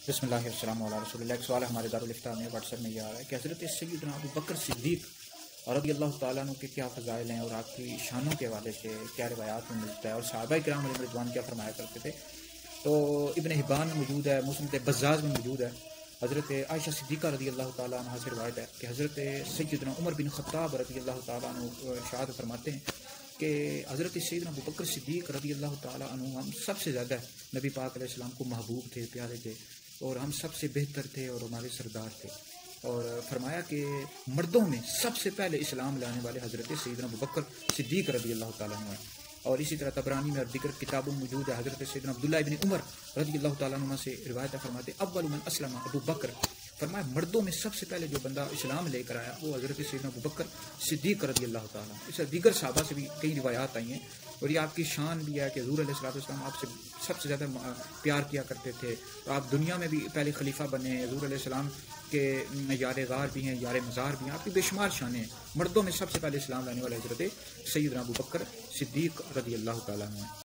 بسم اللہ السلام علیہ رسول اللہ. ایک سوال ہمارے دارالفتاء میں واٹس ایپ میں یہ آ رہا ہے کہ حضرت سیدنا ابو بکر صدیق رضی اللہ تعالیٰ عنہ کے کیا فضائل ہیں اور آپ کی شانوں کے حوالے سے کیا روایات میں ملتا ہے، اور صحابہ کرام علیہ رضوان کیا فرمایا کرتے تھے. تو ابن حبان میں موجود ہے، مسند بزاز میں موجود ہے. حضرت عائشہ صدیقہ رضی اللہ تعالیٰ عنہ سے روایت ہے کہ حضرت سیدنا عمر بن خطاب رضی اللہ تعالیٰ عنہ ارشاد فرماتے ہیں کہ حضرت سیدنا ابو بکر صدیق رضی اللہ تعالیٰ عنہ ہم سب سے زیادہ نبی پاک علیہ السلام کو محبوب تھے، پیارے تھے، اور ہم سب سے بہتر تھے اور ہمارے سردار تھے. اور فرمایا کہ مردوں میں سب سے پہلے اسلام لانے والے حضرت سیدنا ابو بکر صدیق رضی اللہ تعالیٰ عنہ ہیں. اور اسی طرح طبرانی میں اور دیگر کتابوں میں موجود ہے. حضرت سیدنا عبداللہ ابن عمر رضی اللہ تعالیٰ عنہ سے روایت فرماتے اول من اسلم ابو بکر، فرمایا مردوں میں سب سے پہلے جو بندہ اسلام لے کر آیا وہ حضرت سیدنا ابو بکر صدیق رضی اللہ تعالیٰ. اس سے دیگر صحابہ سے بھی کئی روایات آئی ہیں، اور یہ آپ کی شان بھی ہے کہ حضور علیہ السلام آپ سے سب سے زیادہ پیار کیا کرتے تھے. تو آپ دنیا میں بھی پہلے خلیفہ بنے ہیں، حضور علیہ السلام کے یار غار بھی ہیں، یار مزار بھی ہیں، آپ کی بے شمار شانیں ہیں. مردوں میں سب سے پہلے اسلام لانے والے حضرت سیدنا ابو بکر صدیق رضی اللہ تعالیٰ عنہ.